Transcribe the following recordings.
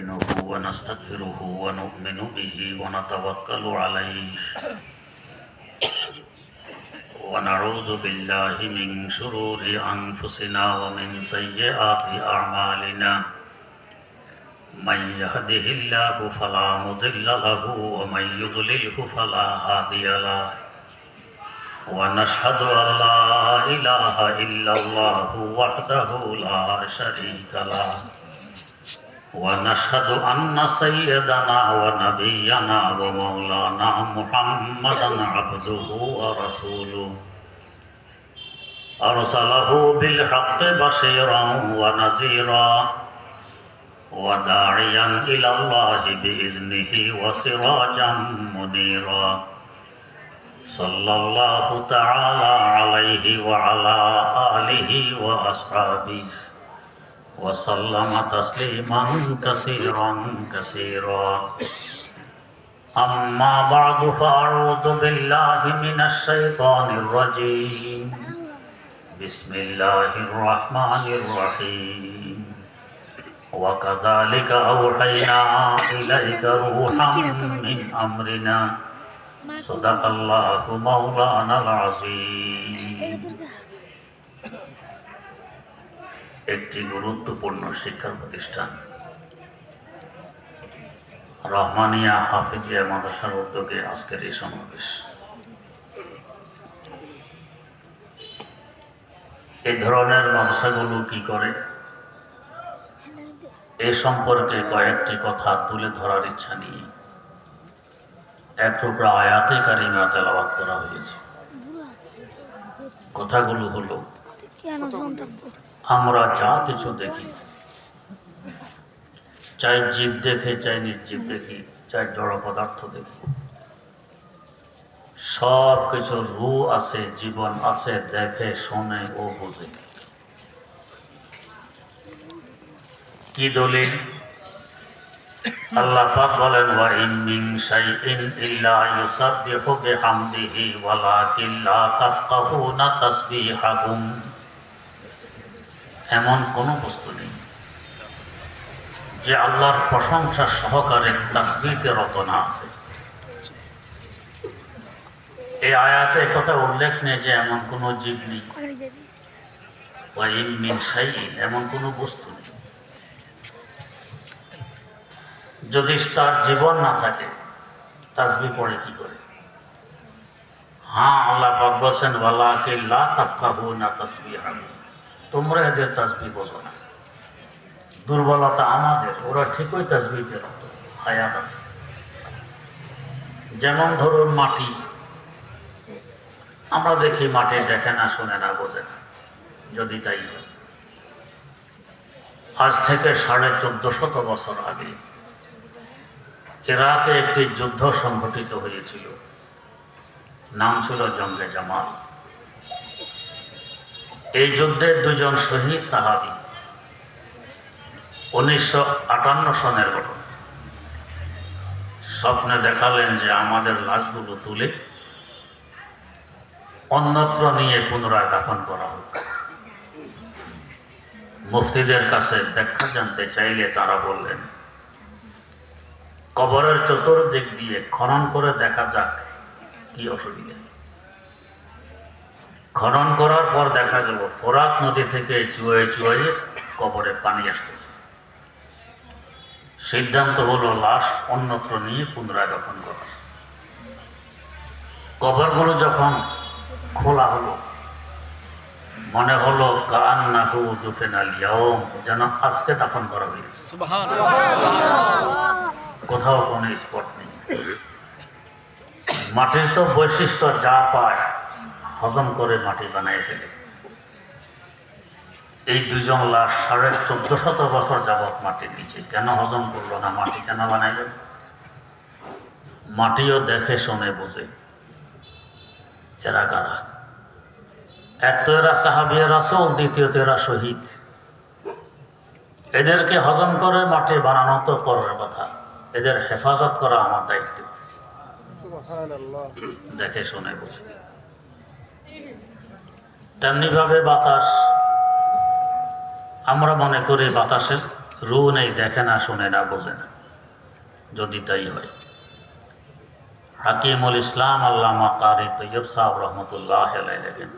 نستعينه ونستغفره ونؤمن به ونتوكل عليه ونعوذ بالله من شرور أنفسنا ومن سيئات أعمالنا من يهده الله فلا مضل له ومن يضلله فلا هادي له ونشهد أن لا إله إلا الله وحده لا شريك له ونشهد أن سيدنا ونبينا ومولانا محمدا عبده ورسوله أرسله بالحق بشيرا ونذيرا وداعيا إلى الله بإذنه وسراجا منيرا صلى الله تعالى عليه وعلى آله وأصحابه وسلم تسليما كثيرا كثيرا أما بعد فأعوذ بالله من الشيطان الرجيم بسم الله الرحمن الرحيم وكذلك أوحينا إليك روحا من أمرنا صدق الله مولانا العظيم একটি গুরুত্বপূর্ণ শিক্ষা প্রতিষ্ঠান রহমানিয়া হাফিজিয়া মাদ্রাসার উদ্যোগে আজকের এই সমাবেশ। এই ধরনের মাদ্রাসাগুলো কি করে এ সম্পর্কে কয়েকটি কথা তুলে ধরার ইচ্ছা নিয়ে এক টুকরা আয়াতে কারিমা তেলাওয়াত করা হয়েছে। কথাগুলো হলো, আমরা যা কিছু দেখি, চাই জীব দেখে, চাই নির্জীব দেখি, চাই জড় পদার্থ দেখি, সব কিছু রূহ আছে, জীবন আছে, দেখে, শোনে ও বোঝে। কি দলিল? আল্লাহ পাক বলেন, ওয়া ইন মিন শাইইন ইল্লা ইউসাব্বিহু বিহামদিহি ওয়ালাকিন লা তাফকাহুনা তাসবিহাহুম। এমন কোনো বস্তু নেই যে আল্লাহর প্রশংসা সহকারে তাসবিহতে রত না আছে। এই আয়াতে কথা উল্লেখ নেই যে এমন কোনো জীব নেই, ওয়া ইন মিন শাইইন এমন কোনো বস্তু নেই। যদি তার জীবন না থাকে তাসবিহ পড়ে কি করে? হ্যাঁ, আল্লাহ পাক বলেন, ওয়ালাকিন লা তাফকাহুনা তাসবিহাহুম, তোমরা এদের তাসবিহ বোঝো না। দুর্বলতা আমাদের, ওরা ঠিকই তাসবিহতে রত, হায়াত আছে। যেমন ধরুন মাটি, আমরা দেখি মাটি দেখে না, শোনে না, বোঝে না। যদি তাই হয়, আজ থেকে 1450 বছর আগে ইরাকে একটি যুদ্ধ সংঘটিত হয়েছিল, নাম ছিল জঙ্গে জামাল। এই যুদ্ধে দুজন শহীদ সাহাবী, 1958 সনের ঘটনা। স্বপ্নে দেখালেন যে আমাদের লাশগুলো তুলে অন্যত্র নিয়ে পুনরায় দাফন করা হোক। মুফতিদের কাছে ব্যাখ্যা জানতে চাইলে তারা বললেন, কবরের চতুর্দিক দিয়ে খনন করে দেখা যাক, কি অসুবিধা। খনন করার পর দেখা গেল ফোরাত নদী থেকে চুয়ে চুয়ে কবরে পানি আসতেছে। সিদ্ধান্ত হলো লাশ অন্যত্র নিয়ে পুনরায় দাফন করা। কবরগুলো যখন খোলা হলো, মনে হলো কান্নাহু দুফিনাল ইয়াউম, যেন আজকে দাফন করা হয়েছে। কোথাও কোনো স্পট নেই। মাটির তো বৈশিষ্ট্য, যা পায় হজম করে মাটি বানায় ফেলে। এই দুজন লাশ 1450 বছর যাবৎ মাটির নিচে, কেন হজম করলো না? মাটি কেন বানাইল? মাটিও দেখে, শোনে, বোঝে। এরা কারা? এক তো এরা সাহাবিয়ে রাসূল, দ্বিতীয়ত এরা শহীদ। এদেরকে হজম করে মাটি বানানো তো পরের কথা, এদের হেফাজত করা আমার দায়িত্ব। দেখে, শোনে, বোঝে। তেমনি ভাবে বাতাস, আমরা মনে করি বাতাসের রু নেই, দেখে না, শোনে না, বোঝে না। যদি তাই হয়, হাকিমুল ইসলাম আল্লামা কারি তৈয়ব সাহেব রহমতুল্লাহ আলাইহি লেখেন,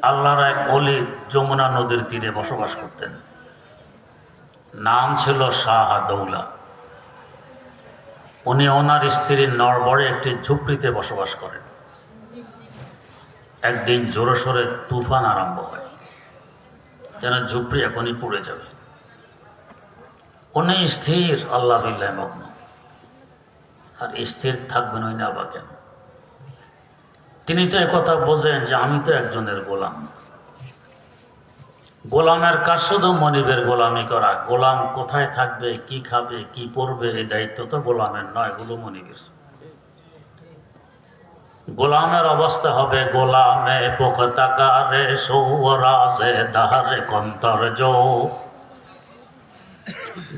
আল্লাহর এক ওলি যমুনা নদীর তীরে বসবাস করতেন। নাম ছিল শাহ দৌলা। উনি ওনার স্ত্রীর নড়বড়ে একটি ঝুপড়িতে বসবাস করেন। একদিন জোরে সোরে তুফান আরম্ভ হয়, যেন ঝুপড়ি এখনই পুড়ে যাবে। উনি স্থির আল্লাহ বিল্লাহ মগ্ন। আর স্থির থাকবেন ওই না বা কেন? তিনি তো একথা বোঝেন যে আমি তো একজনের গোলাম। গোলামের কাজ শুধু মনিবের গোলামি করা। গোলাম কোথায় থাকবে, কি খাবে, কি পরবে, এই দায়িত্ব তো গোলামের নয়, এগুলো মনিবের। গোলামের অবস্থা হবে গোলামে পোকতাকারে সৌরাজে দারে কন্তর জো।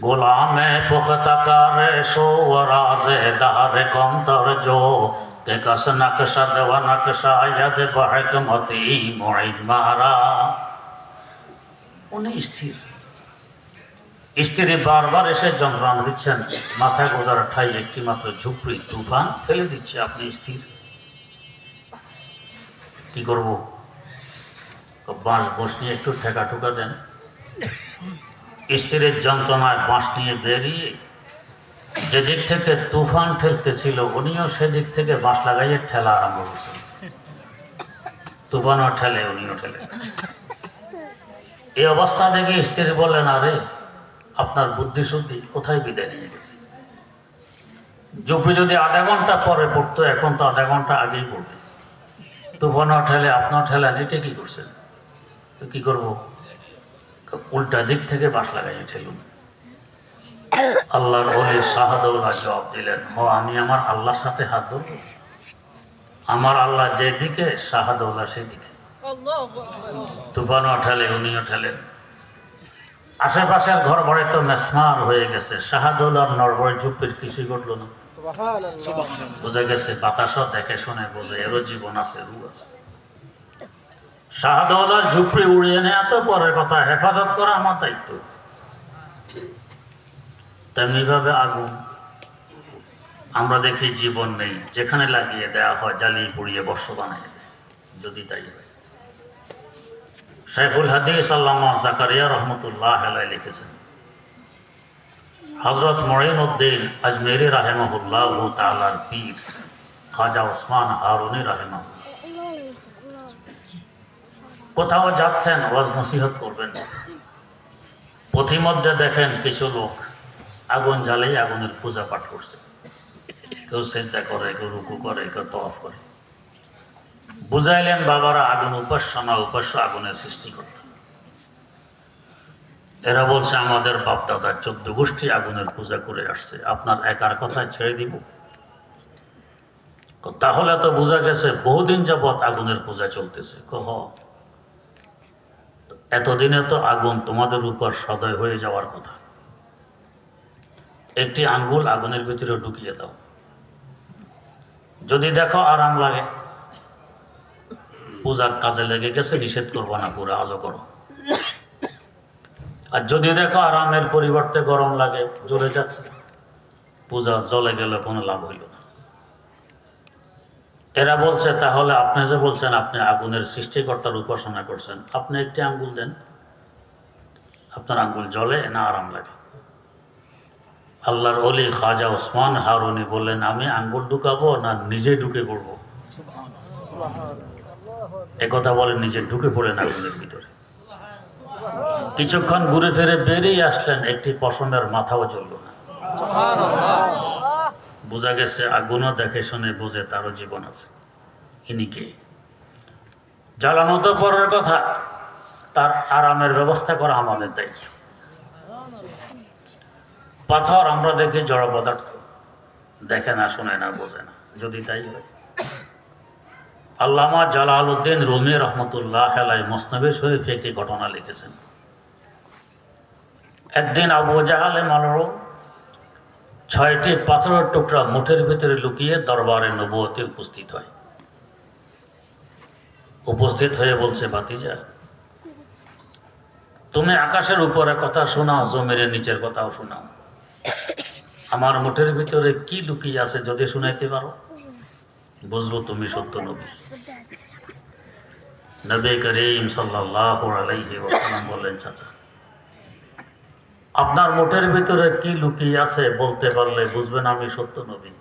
গোলামে পোকতাকারে সৌরাজে দারে কন্তর জো। কে কস নকশা দেওয়া নকশা ইয়াদ বহকমতি মুঈদ মারা। উনি স্থির। স্ত্রী বারবার এসে যন্ত্রণা দিচ্ছেন, মাথায় গোজার ঠাই একটি মাত্র ঝুপড়ি, তুফান ফেলে দিচ্ছে, আপনি স্থির। কি করবো? বাঁশ বস নিয়ে একটু ঠেকা ঠুকা দেন। স্ত্রীর যন্ত্রণায় বাঁশ নিয়ে বেরিয়ে যেদিক থেকে তুফান ঠেলতেছিল, উনিও সেদিক থেকে বাঁশ লাগাইয়ে ঠেলা আরম্ভ করছেন। তুফানও ঠেলে, উনিও ঠেলে। এই অবস্থা দেখে স্ত্রী বললেন, আরে আপনার বুদ্ধি শুদ্ধি কোথায় বিদায় নিয়ে গেছে? ঝুপড়ি যদি আধা ঘন্টা পরে পড়তো, এখন তো আধা ঘন্টা আগেই পড়বে। তুফানও ঠেলে, আপনিও ঠেলেন, এটা কি করছেন? তো কি করবো? উল্টা দিক থেকে বাঁশ লাগাইয়ে ঠেলুন। আল্লাহর ওলি শাহদৌলা জবাব দিলেন, ও আমি আমার আল্লাহর সাথে হাত ধরব? আমার আল্লাহ যেদিকে, শাহদৌলা সেদিকে। তুফানও ঠেলে, উনিও ঠেলেন। আশেপাশের ঘর বাড়ি তো মেসমার হয়ে গেছে। শাহদৌলার নড়বড়ে ঝুপড়ির কিছুই ঘটল না। বোঝা গেছে বাতাসও দেখে শুনে বোঝে, এরও জীবন আছে, রূপ আছে। শাহদৌলার ঝুপড়ি উড়িয়ে নেওয়া তো পরের কথা, হেফাজত করা আমার দায়িত্ব। তেমনি ভাবে আগুন আমরা দেখি জীবন নেই, যেখানে লাগিয়ে দেওয়া হয় জ্বালিয়ে পুড়িয়ে বর্ষ বানায়। যদি তাই হয়, শাইখুল হাদিস আল্লামা জাকারিয়া রহমতুল্লাহ আলাইহি লিখেছেন, হযরত মুঈনুদ্দিন আজমেরি রাহিমাহুল্লাহ তাআলার পীর খাজা ওসমান হারুনি রাহিমাহুল্লাহ কোথাও যাচ্ছেন, ওয়াজ নসিহত করবেন। পথিমধ্যে দেখেন কিছু লোক আগুন জ্বালিয়ে আগুনের পূজা পাঠ করছে। কেউ সেজদা করে, কেউ রুকু করে, কেউ তওয়াফ করে। বুঝাইলেন, বাবারা, আগুন উপাসনা, উপাস্য আগুনের সৃষ্টিকর্তা। এরা বলছে আমাদের বাপদাদা 14 গোষ্ঠী আগুনের পূজা করে আসছে, আপনার একার কথায় ছেড়ে দিব? তাহলে তো বোঝা গেছে বহুদিন যাবৎ আগুনের পূজা চলতেছে। কহ, এতদিনে তো আগুন তোমাদের উপর সদয় হয়ে যাওয়ার কথা। একটি আঙ্গুল আগুনের ভিতরে ঢুকিয়ে দাও, যদি দেখো আরাম লাগে, পূজার কাজে লেগে গেছে, নিষেধ করবো না, পুরো আজও করো। আর যদি দেখো আরামের পরিবর্তে গরম লাগে, জ্বলে যাচ্ছে, পূজা জ্বলে গেলে কোনো লাভ হইল না। এরা বলছে, তাহলে আপনি যে বলছেন আপনি আগুনের সৃষ্টিকর্তার উপাসনা করছেন, আপনি একটি আঙ্গুল দেন, আপনার আঙ্গুল জ্বলে না আরাম লাগে? আল্লাহর ওলি খাজা ওসমান হারুনি বললেন, আমি আঙ্গুল ঢুকাবো না নিজে ঢুকে পড়বো? একথা বলে নিজে ঢুকে পড়লেন আগুনের ভিতরে। কিছুক্ষণ ঘুরে ফিরে বেরিয়ে আসলেন, একটি পশমের মাথাও জ্বলল না। বোঝা গেছে আগুনও দেখে শুনে বোঝে, তারও জীবন আছে। ইনি কে? জ্বালানো তো পরের কথা, তার আরামের ব্যবস্থা করা আমাদের দায়িত্ব। পাথর আমরা দেখি জড় পদার্থ, দেখে না, শোনে না, বোঝে না। যদি তাই হয়, আল্লামা জালালউদ্দিন রুমি রহমতুল্লাহ আলাইহি মুসনাদে শরীফে একটি ঘটনা লিখেছেন। একদিন আবু জাহালে মালরুম 6টি পাথরের টুকরা মুঠের ভিতরে লুকিয়ে দরবারে নবুয়তে উপস্থিত হয়। উপস্থিত হয়ে বলছে, ভাতিজা, তুমি আকাশের উপরে কথা শোনাও, জমির নিচের কথাও শোনাও। আমার মুঠের ভিতরে কি লুকিয়ে আছে যদি শুনাইতে পারো, বুঝবো তুমি সত্য নবী। নবী করিম সাল্লাল্লাহু আলাইহি ওয়াসাল্লাম বললেন, চাচা আপনার মুঠের ভিতরে কি লুকিয়ে আছে বলতে পারলে বুঝবেন আমি সত্য নবী।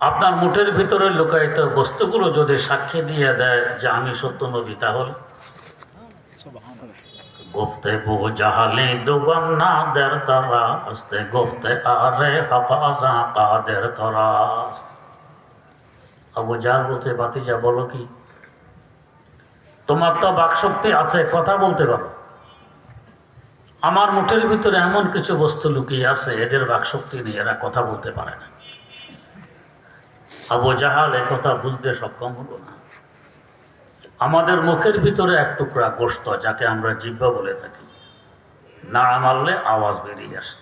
আপনার মুঠের ভিতরে লুকায়িত বস্তুগুলো যদি সাক্ষী দিয়ে দেয় যে আমি সত্য নবী, তাহলে گفته بو جهلی دوم نادر تراست گفته آره حق ازا قادر تراست। আবু জাহল বলতে, ভাতিজা বলো কি, তোমার তো বাকশক্তি আছে, কথা বলতে পারো, আমার মুঠের ভিতরে এমন কিছু বস্তু লুকিয়ে আছে এদের বাকশক্তি নেই, এরা কথা বলতে পারে না। আবু জাহাল একথা বুঝতে সক্ষম হলো না। আমাদের মুখের ভিতরে এক টুকরা গোশত, যাকে আমরা জিহ্বা বলে থাকি, নাড়া মারলে আওয়াজ বেরিয়ে আসে।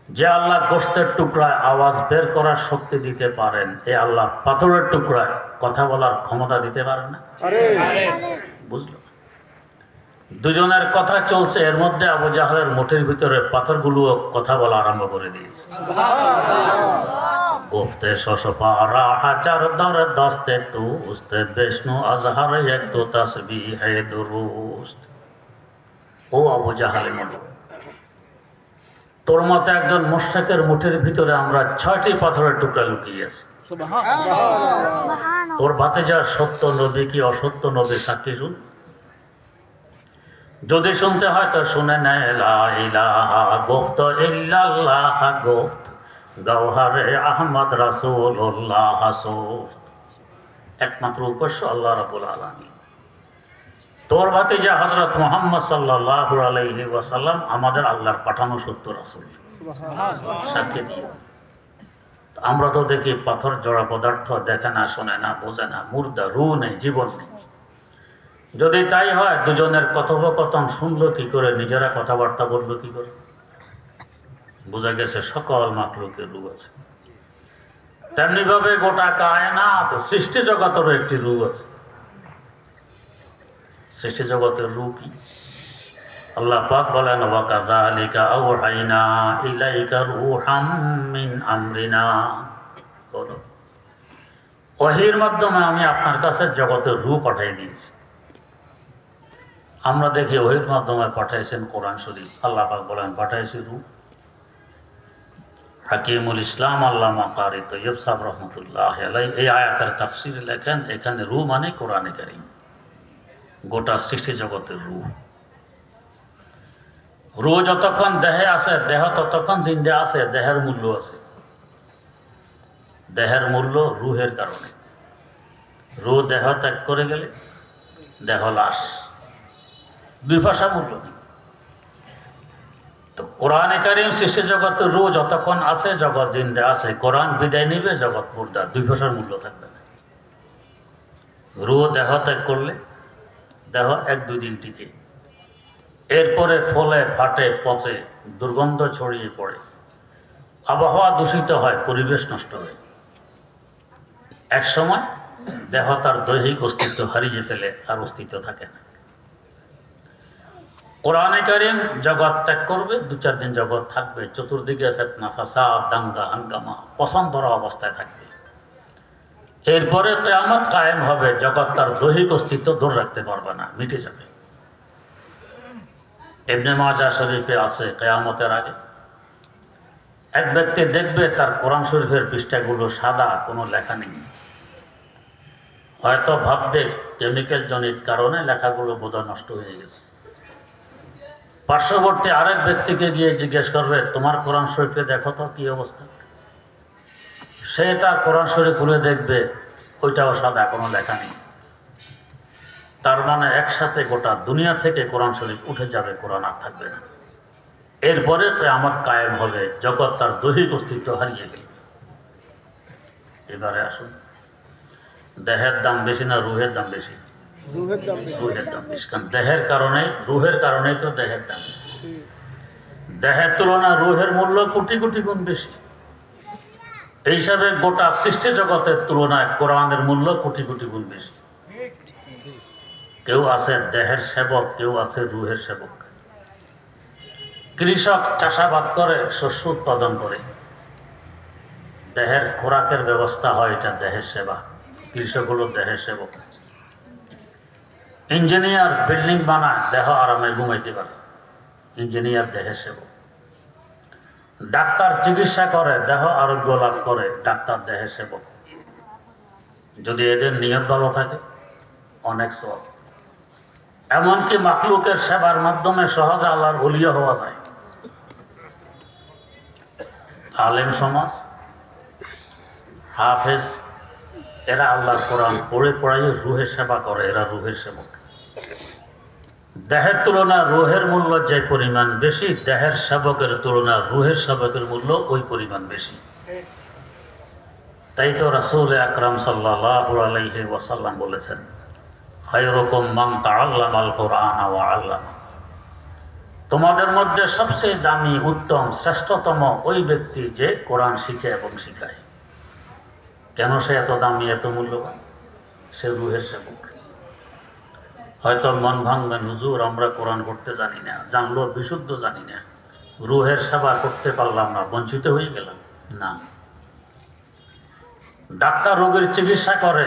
যে আল্লাহ গোশতের টুকরায় আওয়াজ বের করার শক্তি দিতে পারেন, এ আল্লাহ পাথরের টুকরায় কথা বলার ক্ষমতা দিতে পারেন না? বুঝলো? দুজনের কথা চলছে, এর মধ্যে আবু জাহলের মুঠের ভিতরে পাথরগুলো কথা বলা আরম্ভ করে দিয়েছে। گفته ششپارا حجر در دست توست بشنو از هر یک تو تسبیح درست। ও আবু জাহলের মতো, তোর মতো একজন মুশরিকের মুঠের ভিতরে আমরা 6টি পাথরের টুকরা লুকিয়ে আছি। তোর ভাতিজা সত্য নবী কি অসত্য নবী সাক্ষী শুন। যদি শুনতে হয় তো শুনে নেয়, লা ইলাহা গুফত ইল্লাল্লাহ গুফত গওহারে আহমদ রাসূলুল্লাহ সুফত। একমাত্র উপাস্য আল্লাহ রাব্বুল আলামিন। তোর ভাতিজা হযরত মুহাম্মদ সাল্লাল্লাহু আলাইহি ওয়াসাল্লাম আমাদের আল্লাহর পাঠানো সত্য রাসূল, সাক্ষী দিয়ে। আমরা তো দেখি পাথর জড়া পদার্থ, দেখে না, শোনে না, বোঝে না, মুর্দা, রূহ নেই, জীবন নেই। যদি তাই হয়, দুজনের কথোপকথন শুনলো কি করে, নিজেরা কথাবার্তা বললো কি করে? বোঝা গেছে সকল মাখলুকের রূহ আছে। তেমনি ভাবে গোটা কায়নাত, সৃষ্টি জগতেরও একটি রূহ আছে। সৃষ্টি জগতের রূহ কি? আল্লাহ পাক বলেন, ওয়া কাযালিকা আওহাইনা ইলাইকা রূহাম মিন আমরিনা। ওহীর মাধ্যমে আমি আপনার কাছে জগতের রূহ পাঠিয়ে দিয়েছি। আমরা দেখি ওহীর মাধ্যমে পাঠাইছেন কোরআন শরীফ, আল্লাহ পাক বলেন পাঠাইছি রূহ। হাকিমুল ইসলাম আল্লামা কারি তৈয়ব সাহেব রহমতুল্লাহ আলাইহি এই আয়াতের তাফসিরে লেখেন, এখানে রূহ মানে কোরআনে কারীম, গোটা সৃষ্টি জগতের রূহ। রূহ যতক্ষণ দেহে আছে, দেহ ততক্ষণ জিন্দা আছে, দেহের মূল্য আছে। দেহের মূল্য রূহের কারণে। রূহ দেহ ত্যাগ করে গেলে দেহ লাশ, দুই ভাষা মূল্য নেই। তো কোরআনে কারীম সৃষ্টি জগতের রূহ যতক্ষণ আছে, জগৎ জিন্দা আছে। কোরআন বিদায় নিবে, জগৎ মুর্দা, দুই ভাষার মূল্য থাকবে না। রূহ দেহ ত্যাগ করলে দেহ 1-2 দিন টিকে, এরপরে ফলে, ফাটে, পচে, দুর্গন্ধ ছড়িয়ে পড়ে, আবহাওয়া দূষিত হয়, পরিবেশ নষ্ট হয়। এক সময় দেহ তার দৈহিক অস্তিত্ব হারিয়ে ফেলে, আর অস্তিত্ব থাকে না। কোরআনে কারীম জগৎ ত্যাগ করবে, 2-4 দিন জগৎ থাকবে, চতুর্দিকে ফিতনা, ফাসাদ, দাঙ্গা, হাঙ্গামা, পছন্দরা অবস্থায় থাকবে। এরপরে কিয়ামত কায়েম হবে, জগৎ তার দৈহিক অস্তিত্ব ধরে রাখতে পারবে না, মিটে যাবে। ইবনে মাজাহ শরীফে আছে, কিয়ামতের আগে এক ব্যক্তি দেখবে তার কোরআন শরীফের পৃষ্ঠাগুলো সাদা, কোনো লেখা নেই। হয়তো ভাববে কেমিক্যাল জনিত কারণে লেখাগুলো বোধহয় নষ্ট হয়ে গেছে। পার্শ্ববর্তী আরেক ব্যক্তিকে গিয়ে জিজ্ঞেস করবে, তোমার কোরআন শরীফে দেখো তো কি অবস্থা। সে তার কোরআন শরীফ খুলে দেখবে ওইটাও সাদা, কোনো লেখা নেই। তার মানে একসাথে গোটা দুনিয়া থেকে কোরআন শরীফ উঠে যাবে, কোরআন আর থাকবে না। এরপরে কিয়ামত কায়েম হবে, জগৎ তার দৈহিক অস্তিত্ব হারিয়ে ফেলবে। এবারে আসুন, দেহের দাম বেশি না রুহের দাম বেশি? রুহের দাম বেশি। কারণ দেহের কারণে, রুহের কারণেই তো দেহের দাম। দেহের তুলনায় রুহের মূল্য কোটি কোটি গুণ বেশি। এই হিসাবে গোটা সৃষ্টি জগতের তুলনায় কোরআনের মূল্য কোটি কোটি গুণ বেশি। কেউ আছে দেহের সেবক, কেউ আছে রুহের সেবক। কৃষক চাষাবাদ করে, শস্য উৎপাদন করে, দেহের খোরাকের ব্যবস্থা হয়, এটা দেহের সেবা। কৃষক হলো দেহের সেবক। ইঞ্জিনিয়ার বিল্ডিং বানায়, দেহ আরামে ঘুমাইতে পারে, ইঞ্জিনিয়ার দেহের সেবক। ডাক্তার চিকিৎসা করে, দেহ আরোগ্য লাভ করে, ডাক্তার দেহের সেবক। যদি এদের নিয়ত ভালো থাকে অনেক সওয়াব। এমনকি মাখলুকের সেবার মাধ্যমে সহজে আল্লাহর ওলিয়া হওয়া যায়। আলেম সমাজ, হাফেজ, এরা আল্লাহর কোরআন পড়ে পড়াইয়ে রুহের সেবা করে, এরা রুহের সেবক। দেহের তুলনায় রুহের মূল্য যে পরিমাণ বেশি, দেহের সেবকের তুলনায় রুহের সেবকের মূল্য ওই পরিমাণ বেশি। তাই তো রাসূল আকরাম সাল্লাল্লাহু আলাইহি ওয়াসাল্লাম বলেছেন, খায়রুকুম মান তাআল্লামাল কুরআনা ওয়া আল্লামা। তোমাদের মধ্যে সবচেয়ে দামি, উত্তম, শ্রেষ্ঠতম ওই ব্যক্তি যে কোরআন শিখে এবং শিখায়। কেন সে এত দামি, এত মূল্যবান? সে রুহের সেবক। হয়তো মন ভাঙবেন, হুজুর আমরা কোরআন পড়তে জানি না, জানলেও বিশুদ্ধ জানি না, রুহের সেবা করতে পারলাম না, বঞ্চিত হয়ে গেলাম। না, ডাক্তার রোগীর চিকিৎসা করে,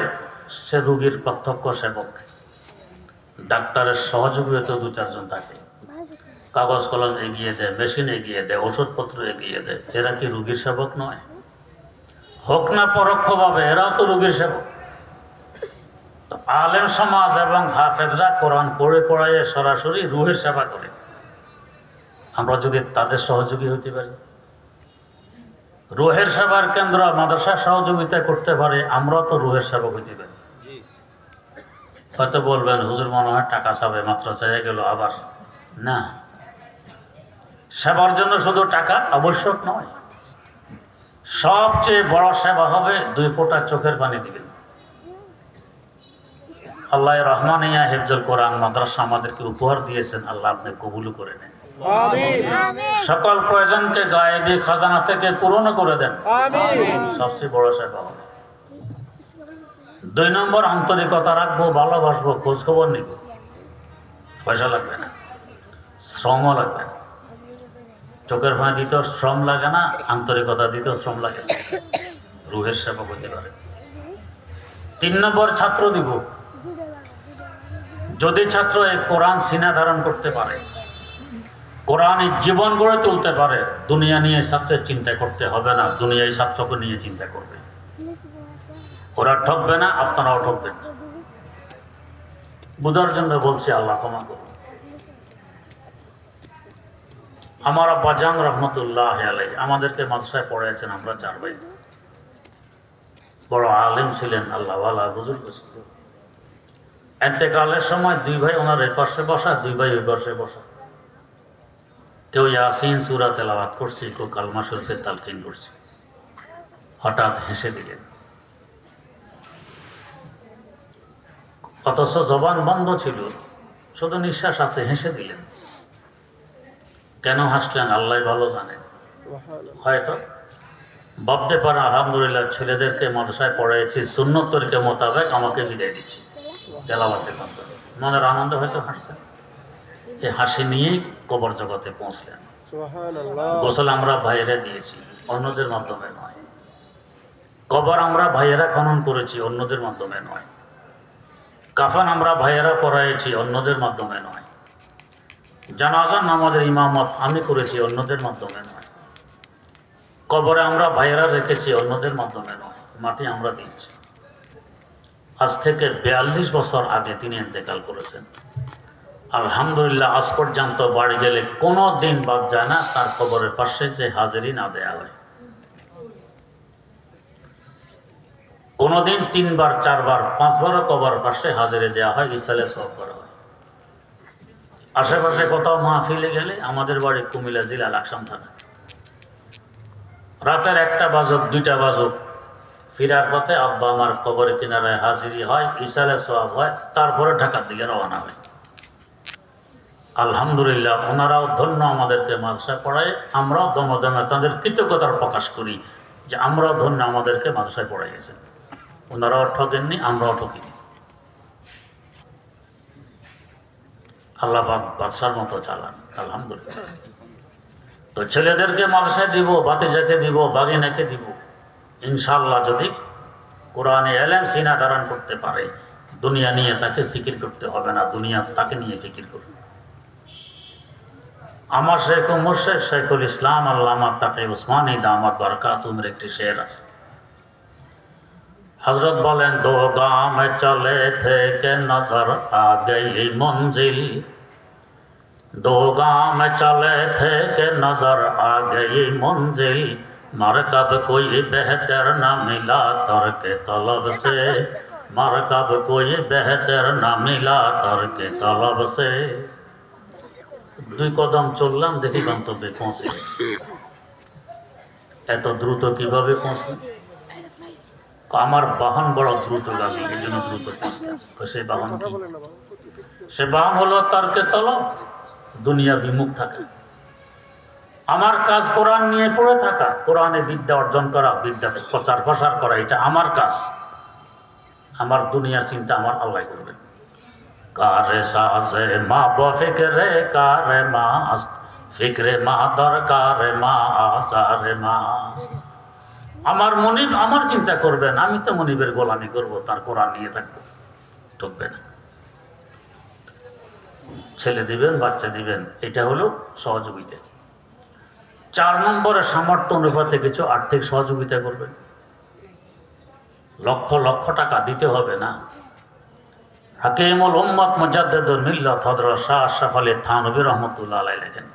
সে রোগীর প্রত্যক্ষ সেবক। ডাক্তারের সহযোগী তো দু চারজন থাকে, কাগজ কলম এগিয়ে দেয়, মেশিন এগিয়ে দেয়, ওষুধপত্র এগিয়ে দেয়, এরা কি রোগীর সেবক নয়? হোক না পরোক্ষভাবে, এরাও তো রোগীর সেবক। তো আলেম সমাজ এবং হাফেজরা কোরআন পড়ে পড়ায় সরাসরি রুহের সেবা করে। আমরা যদি তাদের সহযোগী হতে পারি, রুহের সেবার কেন্দ্র মাদ্রাসার সহযোগিতা করতে পারে, আমরাও তো রুহের সেবক হইতে পারি। হয়তো বলবেন, হুজুর মনে হয় টাকা চাবে, মাত্র চাইয়া গেল আবার। না, সেবার জন্য শুধু টাকা আবশ্যক নয়। সবচেয়ে বড় সেবা হবে 2 ফোঁটা চোখের পানি দিবেন। আল্লাহ রহমানিয়া হিফজুল কোরআন মাদ্রাসা আমাদেরকে উপহার দিয়েছেন, আল্লাহ আপনি কবুল করে নেন। সকল প্রয়োজনকে গায়েবী খাজানা থেকে পূরণ করে দেন। সবচেয়ে বড় সেবা হবে। 2 নম্বর, আন্তরিকতা রাখবো, ভালোবাসবো, খোঁজ খবর নিব। পয়সা লাগবে না, শ্রমও লাগবে না। চোখের পানি দিতেও শ্রম লাগে না, আন্তরিকতা দিতেও শ্রম লাগে না। রুহের সেবা হতে পারে। 3 নম্বর, ছাত্র দিব। যদি ছাত্র এই কোরআন সিনা ধারণ করতে পারে, কোরআনে জীবন গড়ে তুলতে পারে, দুনিয়া নিয়ে ছাত্রের চিন্তা করতে হবে না, দুনিয়ায় ছাত্রকে নিয়ে চিন্তা করবে। ওরা ঠকবে না, আপনারাও ঠকবেন না। বুঝার জন্য বলছি, আল্লাহ ক্ষমা করুন। আমার আব্বা জান রহমতুল্লাহ আলাইহি আমাদেরকে মাদ্রাসায় পড়াইছেন, আমরা 4 ভাই। বড় আলেম ছিলেন, আল্লাহ ওয়ালা বুজুর্গ ছিল। ইন্তেকালের সময় 2 ভাই ওনার এই পাশে বসা, 2 ভাই ওই পাশে বসা। কেউ ইয়াসিন সূরা তেলাওয়াত করছে, কেউ কালমা শরীফের তালকিন করছে। হঠাৎ হেসে দিলেন, অথচ জবান বন্ধ ছিল, শুধু নিঃশ্বাস আছে, হেসে দিলেন। কেন হাসলেন আল্লাহ ভালো জানেন। হয়তো ভাবতে পারেন, আলহামদুলিল্লাহ ছেলেদেরকে মাদ্রাসায় পড়াইছি, সুন্নত তরিকা মোতাবেক আমাকে বিদায় দিচ্ছি, তেলাওয়াতের মাধ্যমে। মনের আনন্দ হয়তো হাসছেন। এই হাসি নিয়েই কবর জগতে পৌঁছলেন। গোসল আমরা ভাইয়েরা দিয়েছি, অন্যদের মাধ্যমে নয়। কবর আমরা ভাইয়েরা খনন করেছি, অন্যদের মাধ্যমে নয়। কাফন আমরা ভাইয়েরা পড়াইছি, অন্যদের মাধ্যমে নয়। জানাজার নামাজের ইমামত আমি করেছি, অন্যদের মাধ্যমে নয়। কবরে আমরা ভাইয়েরা রেখেছি, অন্যদের মাধ্যমে নয়। মাটি আমরা দিয়েছি। আজ থেকে 42 বছর আগে তিনি ইন্তেকাল করেছেন। আলহামদুলিল্লাহ, আজ পর্যন্ত বাড়ি গেলে কোনো দিন বাদ যায় না তার কবরের পাশে যে হাজিরি না দেয়া হয়। কোনোদিন 3 বার 4 বার 5 বারও কবর পাশে হাজিরি দেওয়া হয়, ইসালে সব করা হয়। আশেপাশে কোথাও মাহফিলে গেলে, আমাদের বাড়ি কুমিল্লা জেলা লাকসাম থানা, রাতের 1টা বাজুক 2টা বাজুক, ফিরার পথে আব্বা আমার কবরের কিনারায় হাজিরি হয়, ইসালে সওয়াব হয়, তারপরে ঢাকার দিকে রওনা হয়। আলহামদুলিল্লাহ, ওনারাও ধন্য আমাদেরকে মাদ্রাসায় পড়ায়। আমরাও দমে দমে তাদের কৃতজ্ঞতার প্রকাশ করি যে আমরাও ধন্য, আমাদেরকে মাদ্রাসায় পড়াইয়েছেন। ওনারাও ঠকেননি, আমরাও ঠকিনি। আল্লাহ পাক বাদশার মতো চালান, আলহামদুলিল্লাহ। তো ছেলেদেরকে মাদ্রাসায় দিব, ভাতিজাকে দিব, বাগিনাকে দিব, ইনশাআল্লাহ যদি কোরআনে এলেম সিনা ধারণ করতে পারে, দুনিয়া নিয়ে তাকে ফিকির করতে হবে না, দুনিয়া তাকে নিয়ে ফিকির করবে। আমার শেখ ও মুর্শিদ শেখুল ইসলাম আল্লামা তাকি উসমানী দামাত বারকাতুহুর একটি শের আছে। হযরত বলেন, দো গাম চলে থেকে নজর আ গই মঞ্জিল, दो गांव में चले थे कि नजर आ गई मंजिल, मरकब कोई बेहतर न मिला तर्क तलब से, मरकब कोई बेहतर न मिला तर्क तलब से। দুই কদম চললাম, দেখি গন্তব্যে পৌঁছে গেছি। এত দ্রুত কিভাবে পৌঁছলাম? আমার বাহন বড় দ্রুতগামী, এই জন্য দ্রুত পৌঁছলাম। সে বাহন কি? সে বাহন হলো তর্কে তলব, দুনিয়া বিমুখ থাকা। আমার কাজ কোরআন নিয়ে পড়ে থাকা, কোরআনে বিদ্যা অর্জন করা, বিদ্যা প্রচার প্রসার করা, এটা আমার কাজ। আমার দুনিয়ার চিন্তা আমার আল্লাহ করবেন। কারে সাজে মা বফিকরে কারে মা ফিকরে মা দরকারে মা আসারে মা। আমার মনিব আমার চিন্তা করবেন, আমি তো মনিবের গোলামি করব, তার কোরআন নিয়ে থাকবো, ঠকবে না। ছেলে দিবেন, বাচ্চা দিবেন, এটা হলো সহযোগিতা। 4 নম্বরে সামর্থ্য অনুপাতে কিছু আর্থিক সহযোগিতা করবেন। লক্ষ লক্ষ টাকা দিতে হবে না। হাকিমুল উম্মত মুজাদ্দিদুল মিল্লাত হযরত শাহ আশরাফ আলী থানভী রহমাতুল্লাহ আলাইহি লেখেন,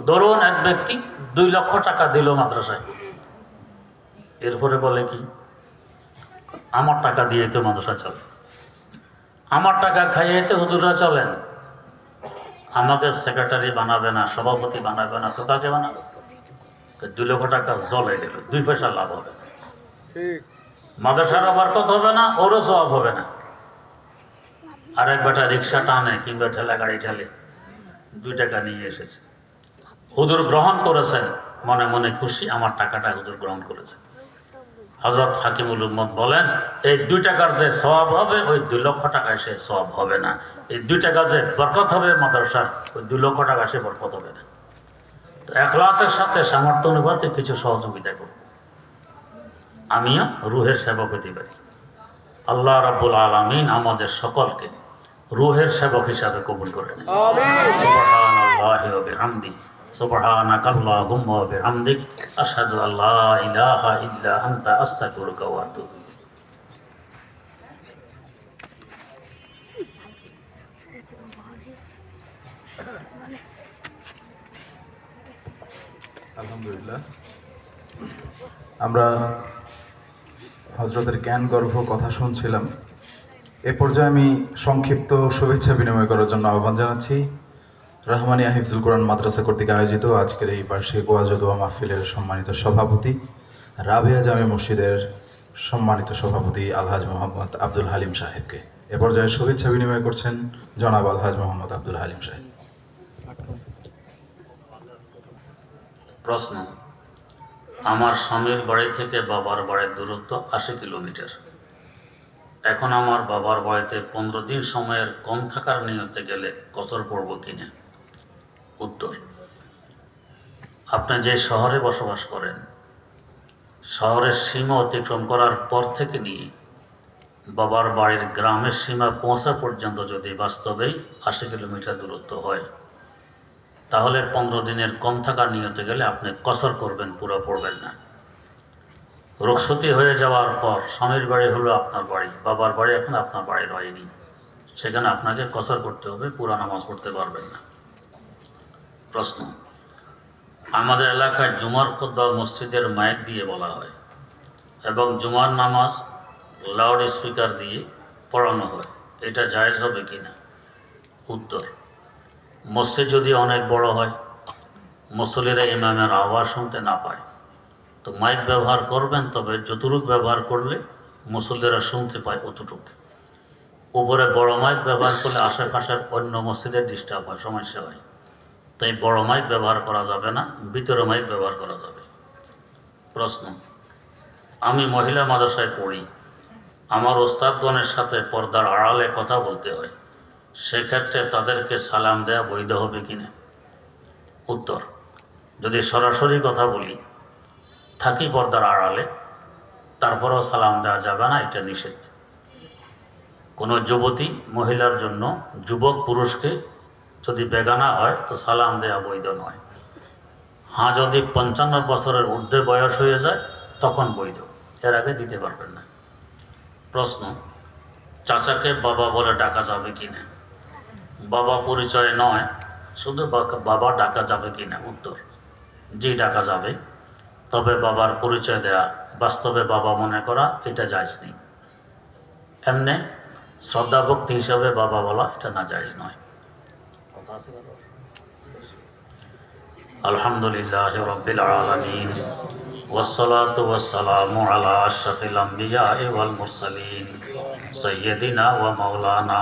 ধরুন এক ব্যক্তি 2 লক্ষ টাকা দিল মাদ্রাসায়, এরপরে বলে কি, আমার টাকা দিয়ে তো মাদ্রাসা চলে, আমার টাকা খাইয়ে তো হুজুররা চলেন, আমাকে সেক্রেটারি বানাবে না, সভাপতি বানাবে না, তো কাকে বানাবে? 2 লক্ষ টাকা জলে গেল, 2 পয়সা লাভ হবে না, মাদ্রাসার বরকত হবে না, ওরও সওয়াব হবে না। আর এক বেটা রিক্সা টানে কিংবা ঠেলা গাড়ি ঠেলে 2 টাকা নিয়ে এসেছে, হুজুর গ্রহণ করেছেন, মনে মনে খুশি, আমার টাকাটা হুজুর গ্রহণ করেছেন। হযরত হাকিমুল উম্মত বলেন, এই 2 টাকার যে সওয়াব হবে, ওই 2 লক্ষ টাকায় সে সওয়াব হবে না। এই 2 টাকা যে বরকত হবে মাদ্রাসার, ওই 2 লক্ষ টাকা সে বরকত হবে না। তো ইখলাসের সাথে সামর্থ্য অনুপাতে কিছু সহযোগিতা করব, আমিও রুহের সেবক হতে পারি। আল্লাহ রাব্বুল আলামিন আমাদের সকলকে রুহের সেবক হিসাবে কবুল করে নেন। আমিন। সুবহানাল্লাহি ওয়া বিহামদিহি, সুবহানাকা আল্লাহুম্মা ওয়া বিহামদিক, আশহাদু আল্লা ইলাহা ইল্লা আনতা আস্তাগফিরুকা ওয়া আতুবু ইলাইক। আলহামদুলিল্লাহ, আমরা হজরতের জ্ঞান গর্ভ কথা শুনছিলাম। এ পর্যায়ে আমি সংক্ষিপ্ত শুভেচ্ছা বিনিময় করার জন্য আহ্বান জানাচ্ছি রহমানিয়া হিফজুল কোরআন মাদ্রাসা কর্তৃক আয়োজিত আজকের এই বার্ষিক ওয়াজ ও দোয়া মাহফিলের সম্মানিত সভাপতি, রাবেয়া জামে মসজিদের সম্মানিত সভাপতি আলহাজ মোহাম্মদ আব্দুল হালিম সাহেবকে। এ পর্যায়ে শুভেচ্ছা বিনিময় করছেন জনাব আলহাজ মোহাম্মদ আব্দুল হালিম সাহেব। প্রশ্ন, আমার স্বামীর বাড়ি থেকে বাবার বাড়ির দূরত্ব 80 কিলোমিটার। এখন আমার বাবার বাড়িতে 15 দিন সময়ের কম থাকার নিয়তে গেলে কসর পড়ব কিনা? উত্তর, আপনি যে শহরে বসবাস করেন, শহরের সীমা অতিক্রম করার পর থেকে নিয়ে বাবার বাড়ির গ্রামের সীমা পৌঁছা পর্যন্ত যদি বাস্তবেই 80 কিলোমিটার দূরত্ব হয়, তাহলে 15 দিনের কম থাকার নিয়তে গেলে আপনি কসর করবেন, পুরো পড়বেন না। রুখসতি হয়ে যাওয়ার পর স্বামীর বাড়ি হলো আপনার বাড়ি, বাবার বাড়ি এখন আপনার বাড়ির হয়নি, সেখানে আপনাকে কসর করতে হবে, পুরা নামাজ পড়তে পারবেন না। প্রশ্ন, আমাদের এলাকায় জুমার খুতবা মসজিদের মাইক দিয়ে বলা হয় এবং জুমার নামাজ লাউড স্পিকার দিয়ে পড়ানো হয়, এটা জায়েজ হবে কিনা? উত্তর, মসজিদ যদি অনেক বড় হয়, মুসল্লিরা ইমামের আওয়াজ শুনতে না পায়, তো মাইক ব্যবহার করবেন, তবে যতটুকু ব্যবহার করলে মুসল্লিরা শুনতে পায় অতটুকু। উপরে বড় মাইক ব্যবহার করলে আশেপাশের অন্য মসজিদের ডিস্টার্ব হয়, সমস্যা হয়, তাই বড় মাইক ব্যবহার করা যাবে না, ভিতরে মাইক ব্যবহার করা যাবে। প্রশ্ন, আমি মহিলা মাদ্রাসায় পড়ি, আমার ওস্তাদগণের সাথে পর্দার আড়ালে কথা বলতে হয়, সেক্ষেত্রে তাদেরকে সালাম দেওয়া বৈধ হবে কিনা? উত্তর, যদি সরাসরি কথা বলি, থাকি পর্দার আড়ালে, তারপরেও সালাম দেওয়া যাবে না, এটা নিষেধ। কোনো যুবতী মহিলার জন্য যুবক পুরুষকে যদি বেগানা হয় তো সালাম দেওয়া বৈধ নয়। হ্যাঁ, যদি 55 বছরের ঊর্ধ্বে বয়স হয়ে যায় তখন বৈধ, এর আগে দিতে পারবেন না। প্রশ্ন, চাচাকে বাবা বলে ডাকা যাবে কিনা? বাবা পরিচয় নয়, শুধু বাবা ডাকা যাবে কিনা? উত্তর, জি ডাকা যাবে, তবে বাবার পরিচয় দেয়া, বাস্তবে বাবা মনে করা, এটা জায়েজ নেই। এমনি শ্রদ্ধা ভক্তি হিসাবে বাবা বলা, এটা না জায়েজ নয়। আলহামদুলিল্লাহ রাব্বিল আলামিন ওয়াসসালাতু ওয়াসসালামু আলা আশরাফিল আমবিয়া ওয়াল মুরসালিন সাইয়্যিদিনা ওয়া মাওলানা